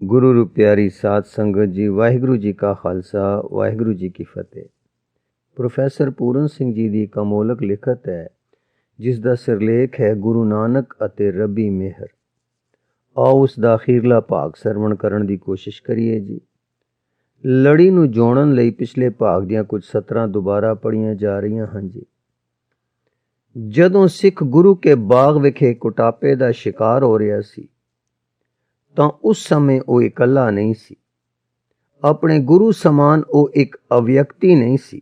गुरु रूप प्यारी साध संगत जी, वाहिगुरु जी का खालसा, वाहिगुरु जी की फतेह। प्रोफैसर पूरन सिंह जी की एक अमोलक लिखत है जिसका सिरलेख है गुरु नानक अते रबी मेहर। आओ उसका अखीरला भाग सरवण करन की कोशिश करिए जी। लड़ी नूं जोड़न लई पिछले भाग दियां कुछ सतरां दोबारा पढ़ियां जा रही हैं जी। जदों सिख गुरु के बाग विखे कुटापे का शिकार हो रहा सी ਤਾਂ ਉਸ ਸਮੇਂ ਉਹ ਇਕੱਲਾ ਨਹੀਂ ਸੀ। ਆਪਣੇ ਗੁਰੂ ਸਮਾਨ ਉਹ ਇੱਕ ਅਵਿਅਕਤੀ ਨਹੀਂ ਸੀ,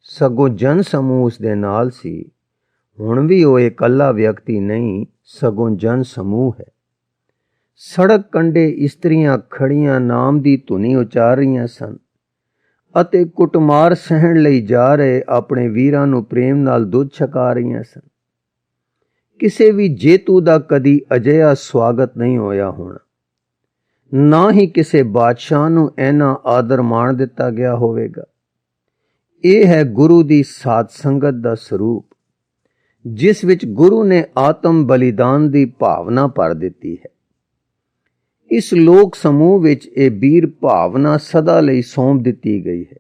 ਸਗੋਂ ਜਨ ਸਮੂਹ ਉਸ ਦੇ ਨਾਲ ਸੀ। ਹੁਣ ਵੀ ਉਹ ਇਕੱਲਾ ਵਿਅਕਤੀ ਨਹੀਂ, ਸਗੋਂ ਜਨ ਸਮੂਹ ਹੈ। ਸੜਕ ਕੰਢੇ ਇਸਤਰੀਆਂ ਖੜੀਆਂ ਨਾਮ ਦੀ ਧੁਨੀ ਉਚਾਰ ਰਹੀਆਂ ਸਨ ਅਤੇ ਕੁੱਟਮਾਰ ਸਹਿਣ ਲਈ ਜਾ ਰਹੇ ਆਪਣੇ ਵੀਰਾਂ ਨੂੰ ਪ੍ਰੇਮ ਨਾਲ ਦੁੱਧ ਛਕਾ ਰਹੀਆਂ ਸਨ। ਕਿਸੇ ਵੀ ਜੇਤੂ ਦਾ ਕਦੀ ਅਜਿਹਾ ਸਵਾਗਤ ਨਹੀਂ ਹੋਇਆ ਹੋਣਾ, ਨਾ ਹੀ ਕਿਸੇ ਬਾਦਸ਼ਾਹ ਨੂੰ ਇੰਨਾ ਆਦਰ ਮਾਣ ਦਿੱਤਾ ਗਿਆ ਹੋਵੇਗਾ। ਇਹ ਹੈ ਗੁਰੂ ਦੀ ਸਾਧ ਸੰਗਤ ਦਾ ਸਰੂਪ, ਜਿਸ ਵਿੱਚ ਗੁਰੂ ਨੇ ਆਤਮ ਬਲੀਦਾਨ ਦੀ ਭਾਵਨਾ ਭਰ ਦਿੱਤੀ ਹੈ। ਇਸ ਲੋਕ ਸਮੂਹ ਵਿੱਚ ਇਹ ਵੀਰ ਭਾਵਨਾ ਸਦਾ ਲਈ ਸੌਂਪ ਦਿੱਤੀ ਗਈ ਹੈ।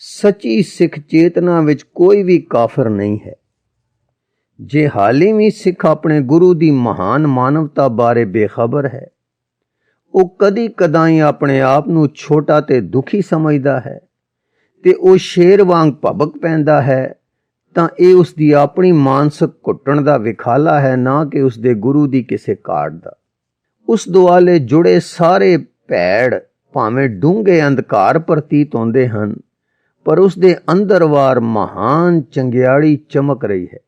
ਸੱਚੀ ਸਿੱਖ ਚੇਤਨਾ ਵਿੱਚ ਕੋਈ ਵੀ ਕਾਫਰ ਨਹੀਂ ਹੈ। ਜੇ ਹਾਲੇ ਵੀ ਸਿੱਖ ਆਪਣੇ ਗੁਰੂ ਦੀ ਮਹਾਨ ਮਾਨਵਤਾ ਬਾਰੇ ਬੇਖਬਰ ਹੈ, ਉਹ ਕਦੀ ਕਦਾਈ ਆਪਣੇ ਆਪ ਨੂੰ ਛੋਟਾ ਤੇ ਦੁਖੀ ਸਮਝਦਾ ਹੈ ਤੇ ਉਹ ਸ਼ੇਰ ਵਾਂਗ ਭਬਕ ਪੈਂਦਾ ਹੈ, ਤਾਂ ਇਹ ਉਸ ਦੀ ਆਪਣੀ ਮਾਨਸਿਕ ਘੁੱਟਣ ਦਾ ਵਿਖਾਲਾ ਹੈ, ਨਾ ਕਿ ਉਸ ਦੇ ਗੁਰੂ ਦੀ ਕਿਸੇ ਕਾਢ ਦਾ। ਉਸ ਦੁਆਲੇ ਜੁੜੇ ਸਾਰੇ ਭੈੜ ਭਾਵੇਂ ਡੂੰਘੇ ਅੰਧਕਾਰ ਪ੍ਰਤੀਤ ਹੁੰਦੇ ਹਨ, ਪਰ ਉਸ ਦੇ ਅੰਦਰਵਾਰ ਮਹਾਨ ਚੰਗਿਆੜੀ ਚਮਕ ਰਹੀ ਹੈ।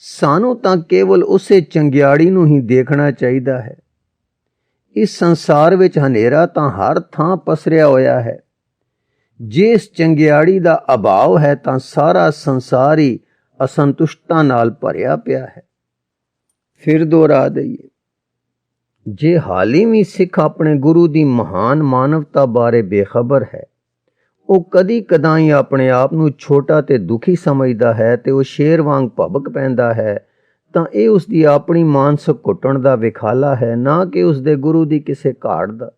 ਸਾਨੂੰ ਤਾਂ ਕੇਵਲ ਉਸੇ ਚੰਗਿਆੜੀ ਨੂੰ ਹੀ ਦੇਖਣਾ ਚਾਹੀਦਾ ਹੈ। ਇਸ ਸੰਸਾਰ ਵਿੱਚ ਹਨੇਰਾ ਤਾਂ ਹਰ ਥਾਂ ਪਸਰਿਆ ਹੋਇਆ ਹੈ। ਜੇ ਇਸ ਚੰਗਿਆੜੀ ਦਾ ਅਭਾਵ ਹੈ ਤਾਂ ਸਾਰਾ ਸੰਸਾਰ ਹੀ ਅਸੰਤੁਸ਼ਟਤਾ ਨਾਲ ਭਰਿਆ ਪਿਆ ਹੈ। ਫਿਰ ਦੁਹਰਾ ਦਈਏ, ਜੇ ਹਾਲੀ ਵੀ ਸਿੱਖ ਆਪਣੇ ਗੁਰੂ ਦੀ ਮਹਾਨ ਮਾਨਵਤਾ ਬਾਰੇ ਬੇਖਬਰ ਹੈ, ਉਹ ਕਦੀ ਕਦਾਈ ਆਪਣੇ ਆਪ ਨੂੰ ਛੋਟਾ ਤੇ ਦੁਖੀ ਸਮਝਦਾ ਹੈ ਤੇ ਉਹ ਸ਼ੇਰ ਵਾਂਗ ਭਬਕ ਪੈਂਦਾ ਹੈ, ਤਾਂ ਇਹ ਉਸ ਦੀ ਆਪਣੀ ਮਾਨਸਿਕ ਘੁੱਟਣ ਦਾ ਵਿਖਾਲਾ ਹੈ, ਨਾ ਕਿ ਉਸ ਦੇ ਗੁਰੂ ਦੀ ਕਿਸੇ ਕਾਢ ਦਾ।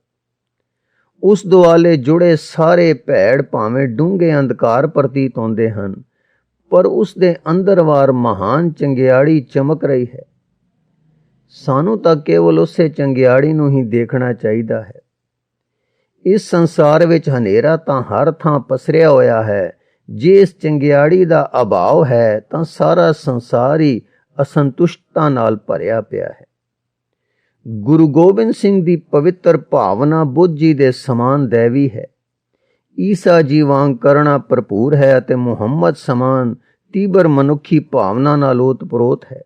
ਉਸ ਦੁਆਲੇ ਜੁੜੇ ਸਾਰੇ ਭੈੜ ਭਾਵੇਂ ਡੂੰਘੇ ਅੰਧਕਾਰ ਪ੍ਰਤੀਤ ਹੁੰਦੇ ਹਨ, ਪਰ ਉਸ ਦੇ ਅੰਦਰਵਾਰ ਮਹਾਨ ਚੰਗਿਆੜੀ ਚਮਕ ਰਹੀ ਹੈ। ਸਾਨੂੰ ਤਾਂ ਕੇਵਲ ਉਸੇ ਚੰਗਿਆੜੀ ਨੂੰ ਹੀ ਦੇਖਣਾ ਚਾਹੀਦਾ ਹੈ। ਇਸ ਸੰਸਾਰ ਵਿੱਚ ਹਨੇਰਾ ਤਾਂ ਹਰ ਥਾਂ ਪਸਰਿਆ ਹੋਇਆ ਹੈ। ਜੇ ਇਸ ਚੰਗਿਆੜੀ ਦਾ ਅਭਾਵ ਹੈ ਤਾਂ ਸਾਰਾ ਸੰਸਾਰ ਹੀ ਅਸੰਤੁਸ਼ਟਤਾ ਨਾਲ ਭਰਿਆ ਪਿਆ ਹੈ। ਗੁਰੂ ਗੋਬਿੰਦ ਸਿੰਘ ਦੀ ਪਵਿੱਤਰ ਭਾਵਨਾ ਬੁੱਧ ਜੀ ਦੇ ਸਮਾਨ ਦੈਵੀ ਹੈ, ਈਸਾ ਜੀ ਵਾਂਗ ਕਰੁਣਾ ਭਰਪੂਰ ਹੈ ਅਤੇ ਮੁਹੰਮਦ ਸਮਾਨ ਤੀਬਰ ਮਨੁੱਖੀ ਭਾਵਨਾ ਨਾਲ ਓਤਪ੍ਰੋਤ ਹੈ।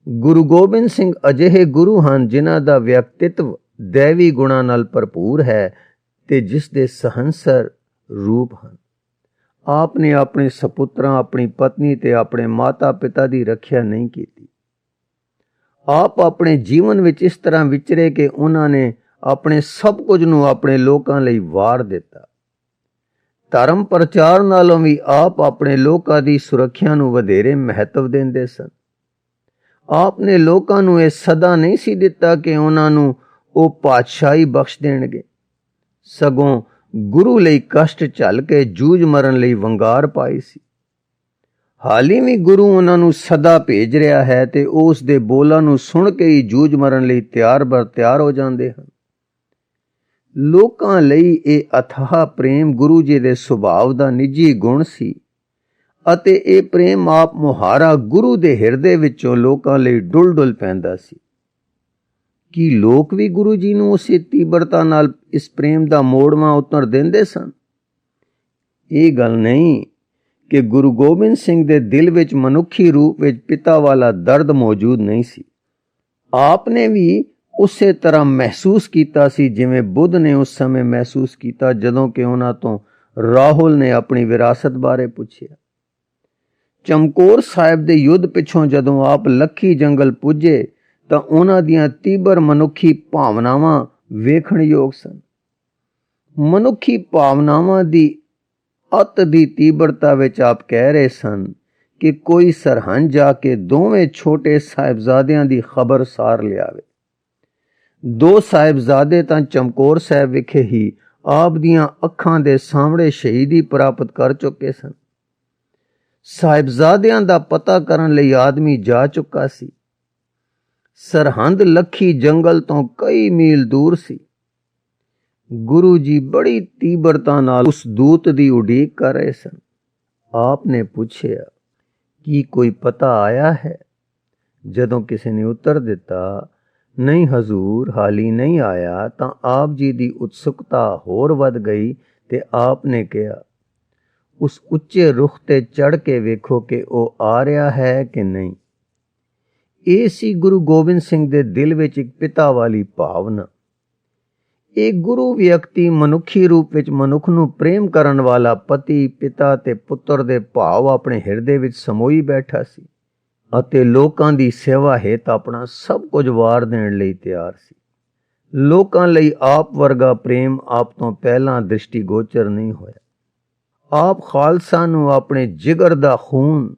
ਗੁਰੂ ਗੋਬਿੰਦ ਸਿੰਘ ਅਜਿਹੇ ਗੁਰੂ ਹਨ ਜਿਨ੍ਹਾਂ ਦਾ ਵਿਅਕਤਿਤਵ ਦੈਵੀ ਗੁਣਾਂ ਨਾਲ ਭਰਪੂਰ ਹੈ ਤੇ ਜਿਸ ਦੇ ਸਹੰਸਰ ਰੂਪ ਹਨ। ਆਪ ਨੇ ਆਪਣੇ ਸਪੁੱਤਰਾਂ, ਆਪਣੀ ਪਤਨੀ ਤੇ ਆਪਣੇ ਮਾਤਾ ਪਿਤਾ ਦੀ ਰੱਖਿਆ ਨਹੀਂ ਕੀਤੀ। ਆਪ ਆਪਣੇ ਜੀਵਨ ਵਿੱਚ ਇਸ ਤਰ੍ਹਾਂ ਵਿਚਰੇ ਕਿ ਉਹਨਾਂ ਨੇ ਆਪਣੇ ਸਭ ਕੁਝ ਨੂੰ ਆਪਣੇ ਲੋਕਾਂ ਲਈ ਵਾਰ ਦਿੱਤਾ। ਧਰਮ ਪ੍ਰਚਾਰ ਨਾਲੋਂ ਵੀ ਆਪ ਆਪਣੇ ਲੋਕਾਂ ਦੀ ਸੁਰੱਖਿਆ ਨੂੰ ਵਧੇਰੇ ਮਹੱਤਵ ਦਿੰਦੇ ਸਨ। ਆਪ ਨੇ ਲੋਕਾਂ ਨੂੰ ਇਹ ਸਦਾ ਨਹੀਂ ਸੀ ਦਿੱਤਾ ਕਿ ਉਹਨਾਂ ਨੂੰ ਉਹ ਪਾਤਸ਼ਾਹੀ ਬਖਸ਼ ਦੇਣਗੇ, ਸਗੋਂ ਗੁਰੂ ਲਈ ਕਸ਼ਟ ਝੱਲ ਕੇ ਜੂਝ ਮਰਨ ਲਈ ਵੰਗਾਰ ਪਾਈ ਸੀ। ਹਾਲੀ ਵੀ ਗੁਰੂ ਉਹਨਾਂ ਨੂੰ ਸਦਾ ਭੇਜ ਰਿਹਾ ਹੈ ਤੇ ਉਹ ਉਸ ਦੇ ਬੋਲਾਂ ਨੂੰ ਸੁਣ ਕੇ ਹੀ ਜੂਝ ਮਰਨ ਲਈ ਤਿਆਰ ਬਰ ਤਿਆਰ ਹੋ ਜਾਂਦੇ ਹਨ। ਲੋਕਾਂ ਲਈ ਇਹ ਅਥਾਹ ਪ੍ਰੇਮ ਗੁਰੂ ਜੀ ਦੇ ਸੁਭਾਅ ਦਾ ਨਿੱਜੀ ਗੁਣ ਸੀ ਅਤੇ ਇਹ ਪ੍ਰੇਮ ਆਪ ਮੁਹਾਰਾ ਗੁਰੂ ਦੇ ਹਿਰਦੇ ਵਿੱਚੋਂ ਲੋਕਾਂ ਲਈ ਡੁੱਲ ਡੁੱਲ ਪੈਂਦਾ ਸੀ। ਕੀ ਲੋਕ ਵੀ ਗੁਰੂ ਜੀ ਨੂੰ ਉਸੇ ਤੀਬਰਤਾ ਨਾਲ ਇਸ ਪ੍ਰੇਮ ਦਾ ਮੋੜਵਾਂ ਉੱਤਰ ਦਿੰਦੇ ਸਨ? ਇਹ ਗੱਲ ਨਹੀਂ ਕਿ ਗੁਰੂ ਗੋਬਿੰਦ ਸਿੰਘ ਦੇ ਦਿਲ ਵਿੱਚ ਮਨੁੱਖੀ ਰੂਪ ਵਿੱਚ ਪਿਤਾ ਵਾਲਾ ਦਰਦ ਮੌਜੂਦ ਨਹੀਂ ਸੀ। ਆਪ ਨੇ ਵੀ ਉਸੇ ਤਰ੍ਹਾਂ ਮਹਿਸੂਸ ਕੀਤਾ ਸੀ ਜਿਵੇਂ ਬੁੱਧ ਨੇ ਉਸ ਸਮੇਂ ਮਹਿਸੂਸ ਕੀਤਾ ਜਦੋਂ ਕਿ ਉਹਨਾਂ ਤੋਂ ਰਾਹੁਲ ਨੇ ਆਪਣੀ ਵਿਰਾਸਤ ਬਾਰੇ ਪੁੱਛਿਆ। ਚਮਕੌਰ ਸਾਹਿਬ ਦੇ ਯੁੱਧ ਪਿੱਛੋਂ ਜਦੋਂ ਆਪ ਲੱਖੀ ਜੰਗਲ ਪੁੱਜੇ ਤਾਂ ਉਹਨਾਂ ਦੀਆਂ ਤੀਬਰ ਮਨੁੱਖੀ ਭਾਵਨਾਵਾਂ ਵੇਖਣਯੋਗ ਸਨ। ਮਨੁੱਖੀ ਭਾਵਨਾਵਾਂ ਦੀ ਅਤ ਦੀ ਤੀਬਰਤਾ ਵਿੱਚ ਆਪ ਕਹਿ ਰਹੇ ਸਨ ਕਿ ਕੋਈ ਸਰਹੰਦ ਜਾ ਕੇ ਦੋਵੇਂ ਛੋਟੇ ਸਾਹਿਬਜ਼ਾਦਿਆਂ ਦੀ ਖਬਰ ਸਾਰ ਲਿਆਵੇ। ਦੋ ਸਾਹਿਬਜ਼ਾਦੇ ਤਾਂ ਚਮਕੌਰ ਸਾਹਿਬ ਵਿਖੇ ਹੀ ਆਪ ਦੀਆਂ ਅੱਖਾਂ ਦੇ ਸਾਹਮਣੇ ਸ਼ਹੀਦੀ ਪ੍ਰਾਪਤ ਕਰ ਚੁੱਕੇ ਸਨ। ਸਾਹਿਬਜ਼ਾਦਿਆਂ ਦਾ ਪਤਾ ਕਰਨ ਲਈ ਆਦਮੀ ਜਾ ਚੁੱਕਾ ਸੀ। ਸਰਹੰਦ ਲੱਖੀ ਜੰਗਲ ਤੋਂ ਕਈ ਮੀਲ ਦੂਰ ਸੀ। ਗੁਰੂ ਜੀ ਬੜੀ ਤੀਬਰਤਾ ਨਾਲ ਉਸ ਦੂਤ ਦੀ ਉਡੀਕ ਕਰ ਰਹੇ ਸਨ। ਆਪ ਨੇ ਪੁੱਛਿਆ, ਕੀ ਕੋਈ ਪਤਾ ਆਇਆ ਹੈ? ਜਦੋਂ ਕਿਸੇ ਨੇ ਉੱਤਰ ਦਿੱਤਾ, ਨਹੀਂ ਹਜ਼ੂਰ, ਹਾਲੀ ਨਹੀਂ ਆਇਆ, ਤਾਂ ਆਪ ਜੀ ਦੀ ਉਤਸੁਕਤਾ ਹੋਰ ਵੱਧ ਗਈ ਤੇ ਆਪ ਨੇ ਕਿਹਾ, ਉਸ ਉੱਚੇ ਰੁੱਖ ਤੇ ਚੜ੍ਹ ਕੇ ਵੇਖੋ ਕਿ ਉਹ ਆ ਰਿਹਾ ਹੈ ਕਿ ਨਹੀਂ। ਇਹ ਸੀ ਗੁਰੂ ਗੋਬਿੰਦ ਸਿੰਘ ਦੇ ਦਿਲ ਵਿੱਚ ਇੱਕ ਪਿਤਾ ਵਾਲੀ ਭਾਵਨਾ। ਇਹ ਗੁਰੂ ਵਿਅਕਤੀ ਮਨੁੱਖੀ ਰੂਪ ਵਿੱਚ ਮਨੁੱਖ ਨੂੰ ਪ੍ਰੇਮ ਕਰਨ ਵਾਲਾ ਪਤੀ, ਪਿਤਾ ਤੇ ਪੁੱਤਰ ਦੇ ਭਾਵ ਆਪਣੇ ਹਿਰਦੇ ਵਿੱਚ ਸਮੋਈ ਬੈਠਾ ਸੀ ਅਤੇ ਲੋਕਾਂ ਦੀ ਸੇਵਾ ਹਿੱਤ ਆਪਣਾ ਸਭ ਕੁਝ ਵਾਰ ਦੇਣ ਲਈ ਤਿਆਰ ਸੀ। ਲੋਕਾਂ ਲਈ ਆਪ ਵਰਗਾ ਪ੍ਰੇਮ ਆਪ ਤੋਂ ਪਹਿਲਾਂ ਦ੍ਰਿਸ਼ਟੀਗੋਚਰ ਨਹੀਂ ਹੋਇਆ। ਆਪ ਖਾਲਸਾ ਨੂੰ ਆਪਣੇ ਜਿਗਰ ਦਾ ਖੂਨ,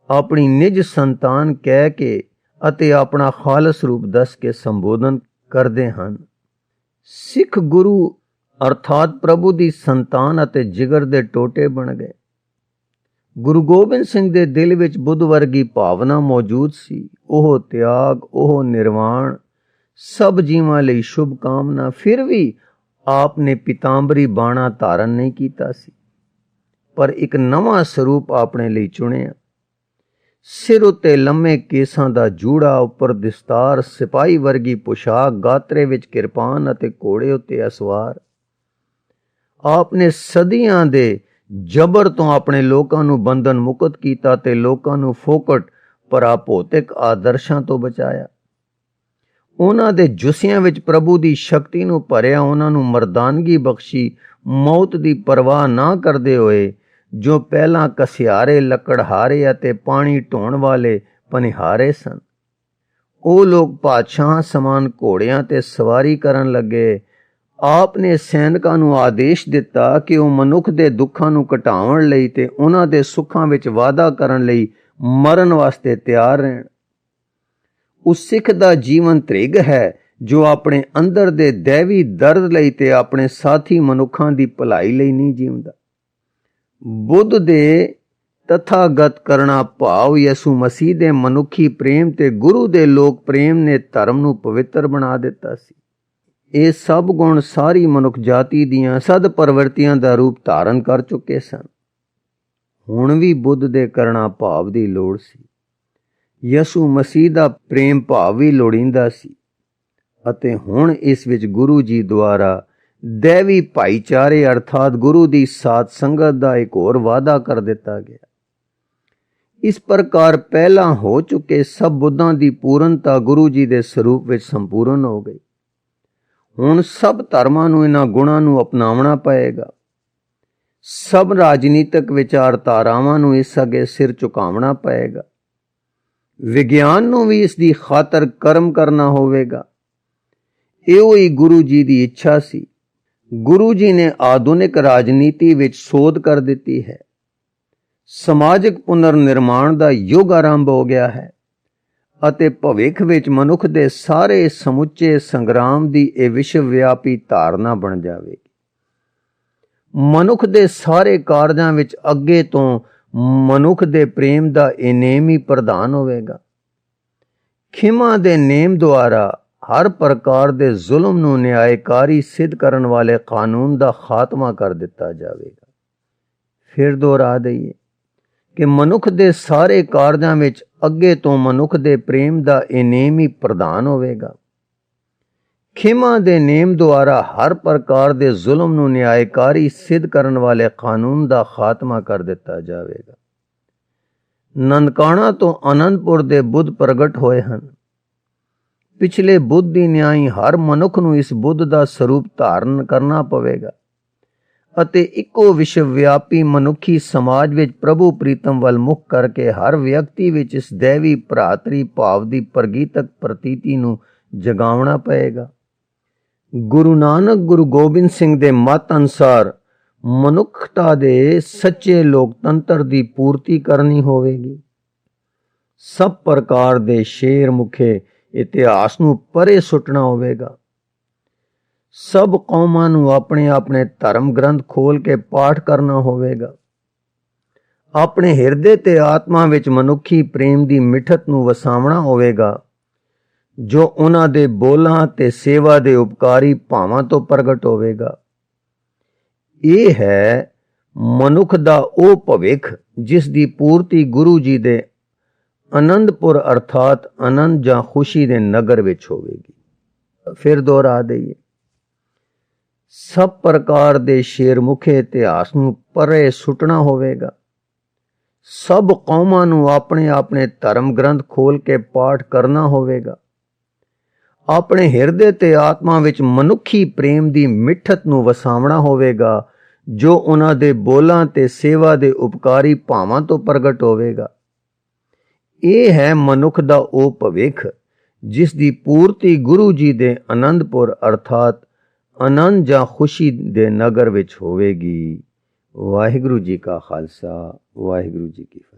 ਆਪਣੀ ਨਿਜ ਸੰਤਾਨ ਕਹਿ ਕੇ ਅਤੇ ਆਪਣਾ ਖਾਲਸ ਰੂਪ ਦੱਸ ਕੇ ਸੰਬੋਧਨ ਕਰਦੇ ਹਨ। ਸਿੱਖ ਗੁਰੂ ਅਰਥਾਤ ਪ੍ਰਭੂ ਦੀ ਸੰਤਾਨ ਅਤੇ ਜਿਗਰ ਦੇ ਟੋਟੇ ਬਣ ਗਏ। ਗੁਰੂ ਗੋਬਿੰਦ ਸਿੰਘ ਦੇ ਦਿਲ ਵਿੱਚ ਬੁੱਧ ਵਰਗੀ ਭਾਵਨਾ ਮੌਜੂਦ ਸੀ। ਉਹ ਤਿਆਗ, ਉਹ ਨਿਰਵਾਣ, ਸਭ ਜੀਵਾਂ ਲਈ ਸ਼ੁਭ ਕਾਮਨਾ। ਫਿਰ ਵੀ ਆਪ ਨੇ ਪੀਤਾਂਬਰੀ ਬਾਣਾ ਧਾਰਨ ਨਹੀਂ ਕੀਤਾ ਸੀ, ਪਰ ਇੱਕ ਨਵਾਂ ਸਰੂਪ ਆਪਣੇ ਲਈ ਚੁਣਿਆ। ਸਿਰ ਉੱਤੇ ਲੰਮੇ ਕੇਸਾਂ ਦਾ ਜੂੜਾ, ਉੱਪਰ ਦਸਤਾਰ, ਸਿਪਾਹੀ ਵਰਗੀ ਪੁਸ਼ਾਕ, ਗਾਤਰੇ ਵਿੱਚ ਕਿਰਪਾਨ ਅਤੇ ਘੋੜੇ ਉੱਤੇ ਅਸਵਾਰ। ਆਪ ਨੇ ਸਦੀਆਂ ਦੇ ਜਬਰ ਤੋਂ ਆਪਣੇ ਲੋਕਾਂ ਨੂੰ ਬੰਧਨ ਮੁਕਤ ਕੀਤਾ ਤੇ ਲੋਕਾਂ ਨੂੰ ਫੋਕਟ ਪਰਾਭੌਤਿਕ ਆਦਰਸ਼ਾਂ ਤੋਂ ਬਚਾਇਆ। ਉਹਨਾਂ ਦੇ ਜੁੱਸਿਆਂ ਵਿੱਚ ਪ੍ਰਭੂ ਦੀ ਸ਼ਕਤੀ ਨੂੰ ਭਰਿਆ, ਉਹਨਾਂ ਨੂੰ ਮਰਦਾਨਗੀ ਬਖਸ਼ੀ, ਮੌਤ ਦੀ ਪਰਵਾਹ ਨਾ ਕਰਦੇ ਹੋਏ ਜੋ ਪਹਿਲਾਂ ਕਸਿਆਰੇ, ਲੱਕੜਹਾਰੇ ਅਤੇ ਪਾਣੀ ਢੋਣ ਵਾਲੇ ਪਨਿਹਾਰੇ ਸਨ, ਉਹ ਲੋਕ ਪਾਤਸ਼ਾਹਾਂ ਸਮਾਨ ਘੋੜਿਆਂ ਤੇ ਸਵਾਰੀ ਕਰਨ ਲੱਗੇ। ਆਪ ਨੇ ਸੈਨਿਕਾਂ ਨੂੰ ਆਦੇਸ਼ ਦਿੱਤਾ ਕਿ ਉਹ ਮਨੁੱਖ ਦੇ ਦੁੱਖਾਂ ਨੂੰ ਘਟਾਉਣ ਲਈ ਤੇ ਉਹਨਾਂ ਦੇ ਸੁੱਖਾਂ ਵਿੱਚ ਵਾਧਾ ਕਰਨ ਲਈ ਮਰਨ ਵਾਸਤੇ ਤਿਆਰ ਰਹਿਣ। ਉਸ ਸਿੱਖ ਦਾ ਜੀਵਨ ਤ੍ਰਿਗ ਹੈ ਜੋ ਆਪਣੇ ਅੰਦਰ ਦੇ ਦੈਵੀ ਦਰਦ ਲਈ ਤੇ ਆਪਣੇ ਸਾਥੀ ਮਨੁੱਖਾਂ ਦੀ ਭਲਾਈ ਲਈ ਨਹੀਂ ਜੀਉਂਦਾ। ਬੁੱਧ ਦੇ ਤਥਾਗਤ ਕਰਨਾ ਭਾਵ ਯਿਸੂ ਮਸੀਹ ਦੇ ਮਨੁੱਖੀ ਪ੍ਰੇਮ ਤੇ ਗੁਰੂ ਦੇ ਲੋਕ ਪ੍ਰੇਮ ਨੇ ਧਰਮ ਨੂੰ ਪਵਿੱਤਰ ਬਣਾ ਦਿੱਤਾ ਸੀ। ਇਹ ਸਭ ਗੁਣ ਸਾਰੀ ਮਨੁੱਖ ਜਾਤੀ ਦੀਆਂ ਸਦ ਪ੍ਰਵਿਰਤੀਆਂ ਦਾ ਰੂਪ ਧਾਰਨ ਕਰ ਚੁੱਕੇ ਸਨ। ਹੁਣ ਵੀ ਬੁੱਧ ਦੇ ਕਰਨਾ ਭਾਵ ਦੀ ਲੋੜ ਸੀ। ਯਿਸੂ ਮਸੀਹ ਦਾ ਪ੍ਰੇਮ ਭਾਵ ਵੀ ਲੋੜੀਂਦਾ ਸੀ ਅਤੇ ਹੁਣ ਇਸ ਵਿੱਚ ਗੁਰੂ ਜੀ ਦੁਆਰਾ ਦੈਵੀ ਭਾਈਚਾਰੇ ਅਰਥਾਤ ਗੁਰੂ ਦੀ ਸਾਧ ਸੰਗਤ ਦਾ ਇੱਕ ਹੋਰ ਵਾਅਦਾ ਕਰ ਦਿੱਤਾ ਗਿਆ। ਇਸ ਪ੍ਰਕਾਰ ਪਹਿਲਾਂ ਹੋ ਚੁੱਕੇ ਸਭ ਬੁੱਧਾਂ ਦੀ ਪੂਰਨਤਾ ਗੁਰੂ ਜੀ ਦੇ ਸਰੂਪ ਵਿੱਚ ਸੰਪੂਰਨ ਹੋ ਗਈ। ਹੁਣ ਸਭ ਧਰਮਾਂ ਨੂੰ ਇਹਨਾਂ ਗੁਣਾਂ ਨੂੰ ਅਪਣਾਉਣਾ ਪਏਗਾ। ਸਭ ਰਾਜਨੀਤਿਕ ਵਿਚਾਰਧਾਰਾਵਾਂ ਨੂੰ ਇਸ ਅੱਗੇ ਸਿਰ ਝੁਕਾਉਣਾ ਪਏਗਾ। ਵਿਗਿਆਨ ਨੂੰ ਵੀ ਇਸ ਦੀ ਖਾਤਰ ਕਰਮ ਕਰਨਾ ਹੋਵੇਗਾ। ਇਹੋ ਹੀ ਗੁਰੂ ਜੀ ਦੀ ਇੱਛਾ ਸੀ। ਗੁਰੂ ਜੀ ਨੇ ਆਧੁਨਿਕ ਰਾਜਨੀਤੀ ਵਿੱਚ ਸੋਧ ਕਰ ਦਿੱਤੀ ਹੈ। ਸਮਾਜਿਕ ਪੁਨਰ ਨਿਰਮਾਣ ਦਾ ਯੁੱਗ ਆਰੰਭ ਹੋ ਗਿਆ ਹੈ ਅਤੇ ਭਵਿੱਖ ਵਿੱਚ ਮਨੁੱਖ ਦੇ ਸਾਰੇ ਸਮੁੱਚੇ ਸੰਗਰਾਮ ਦੀ ਇਹ ਵਿਸ਼ਵ ਵਿਆਪੀ ਧਾਰਨਾ ਬਣ ਜਾਵੇਗੀ। ਮਨੁੱਖ ਦੇ ਸਾਰੇ ਕਾਰਜਾਂ ਵਿੱਚ ਅੱਗੇ ਤੋਂ ਮਨੁੱਖ ਦੇ ਪ੍ਰੇਮ ਦਾ ਇਹ ਨੇਮ ਹੀ ਪ੍ਰਧਾਨ ਹੋਵੇਗਾ। ਖਿਮਾ ਦੇ ਨੇਮ ਦੁਆਰਾ ਹਰ ਪ੍ਰਕਾਰ ਦੇ ਜ਼ੁਲਮ ਨੂੰ ਨਿਆਇਕਾਰੀ ਸਿੱਧ ਕਰਨ ਵਾਲੇ ਕਾਨੂੰਨ ਦਾ ਖਾਤਮਾ ਕਰ ਦਿੱਤਾ ਜਾਵੇਗਾ। ਫਿਰ ਦੁਹਰਾ ਦਈਏ ਕਿ ਮਨੁੱਖ ਦੇ ਸਾਰੇ ਕਾਰਜਾਂ ਵਿੱਚ ਅੱਗੇ ਤੋਂ ਮਨੁੱਖ ਦੇ ਪ੍ਰੇਮ ਦਾ ਇਹ ਨੇਮ ਹੀ ਪ੍ਰਧਾਨ ਹੋਵੇਗਾ। ਖਿਮਾ ਦੇ ਨੇਮ ਦੁਆਰਾ ਹਰ ਪ੍ਰਕਾਰ ਦੇ ਜ਼ੁਲਮ ਨੂੰ ਨਿਆਇਕਾਰੀ ਸਿੱਧ ਕਰਨ ਵਾਲੇ ਕਾਨੂੰਨ ਦਾ ਖਾਤਮਾ ਕਰ ਦਿੱਤਾ ਜਾਵੇਗਾ। ਨਨਕਾਣਾ ਤੋਂ ਆਨੰਦਪੁਰ ਦੇ ਬੁੱਧ ਪ੍ਰਗਟ ਹੋਏ ਹਨ। ਪਿਛਲੇ ਬੁੱਧ ਦੀ ਨਿਆਈ ਹਰ ਮਨੁੱਖ ਨੂੰ ਇਸ ਬੁੱਧ ਦਾ ਸਰੂਪ ਧਾਰਨ ਕਰਨਾ ਪਵੇਗਾ ਅਤੇ ਇੱਕੋ ਵਿਸ਼ਵ ਵਿਆਪੀ ਮਨੁੱਖੀ ਸਮਾਜ ਵਿੱਚ ਪ੍ਰਭੂ ਪ੍ਰੀਤਮ ਵੱਲ ਮੁੱਖ ਕਰਕੇ ਹਰ ਵਿਅਕਤੀ ਵਿੱਚ ਇਸ ਦੈਵੀ ਭਰਾਤਰੀ ਭਾਵ ਦੀ ਪ੍ਰਗੀਤਕ ਪ੍ਰਤੀਤੀ ਨੂੰ ਜਗਾਉਣਾ ਪਏਗਾ। ਗੁਰੂ ਨਾਨਕ ਗੁਰੂ ਗੋਬਿੰਦ ਸਿੰਘ ਦੇ ਮਤ ਅਨੁਸਾਰ ਮਨੁੱਖਤਾ ਦੇ ਸੱਚੇ ਲੋਕਤੰਤਰ ਦੀ ਪੂਰਤੀ ਕਰਨੀ ਹੋਵੇਗੀ। ਸਭ ਪ੍ਰਕਾਰ ਦੇ ਸ਼ੇਰ ਮੁਖੇ ਇਤਿਹਾਸ ਨੂੰ ਪਰੇ ਸੁੱਟਣਾ ਹੋਵੇਗਾ। सब कौमां नूं अपने अपने धर्म ग्रंथ खोल के पाठ करना होवेगा। अपने हिरदे ते आत्मा विच मनुखी प्रेम दी मिठत नूं वसावना होवेगा जो उन्हां दे बोलां ते सेवा दे उपकारी भावां तो प्रगट होवेगा। ਇਹ ਹੈ ਮਨੁੱਖ ਦਾ ਉਹ ਭਵਿੱਖ ਜਿਸ ਦੀ ਪੂਰਤੀ ਗੁਰੂ ਜੀ ਦੇ ਆਨੰਦਪੁਰ ਅਰਥਾਤ ਆਨੰਦ ਜਾਂ ਖੁਸ਼ੀ ਦੇ ਨਗਰ ਵਿੱਚ ਹੋਵੇਗੀ। ਫਿਰ ਦੁਹਰਾ ਦਈਏ, ਸਭ ਪ੍ਰਕਾਰ ਦੇ ਸ਼ੇਰਮੁਖੇ ਇਤਿਹਾਸ ਨੂੰ ਪਰੇ ਸੁੱਟਣਾ ਹੋਵੇਗਾ। ਸਭ ਕੌਮਾਂ ਨੂੰ ਆਪਣੇ ਆਪਣੇ ਧਰਮ ਗ੍ਰੰਥ ਖੋਲ ਕੇ ਪਾਠ ਕਰਨਾ ਹੋਵੇਗਾ। ਆਪਣੇ ਹਿਰਦੇ ਤੇ ਆਤਮਾ ਵਿੱਚ ਮਨੁੱਖੀ ਪ੍ਰੇਮ ਦੀ ਮਿੱਠਤ ਨੂੰ ਵਸਾਵਣਾ ਹੋਵੇਗਾ ਜੋ ਉਹਨਾਂ ਦੇ ਬੋਲਾਂ ਤੇ ਸੇਵਾ ਦੇ ਉਪਕਾਰੀ ਭਾਵਾਂ ਤੋਂ ਪ੍ਰਗਟ ਹੋਵੇਗਾ। ਇਹ ਹੈ ਮਨੁੱਖ ਦਾ ਉਹ ਭਵਿੱਖ ਜਿਸ ਦੀ ਪੂਰਤੀ ਗੁਰੂ ਜੀ ਦੇ ਆਨੰਦਪੁਰ ਅਰਥਾਤ ਆਨੰਦ ਜਾਂ ਖੁਸ਼ੀ ਦੇ ਨਗਰ ਵਿੱਚ ਹੋਵੇਗੀ। ਵਾਹਿਗੁਰੂ ਜੀ ਕਾ ਖਾਲਸਾ, ਵਾਹਿਗੁਰੂ ਜੀ ਕੀ ਫਤਿਹ।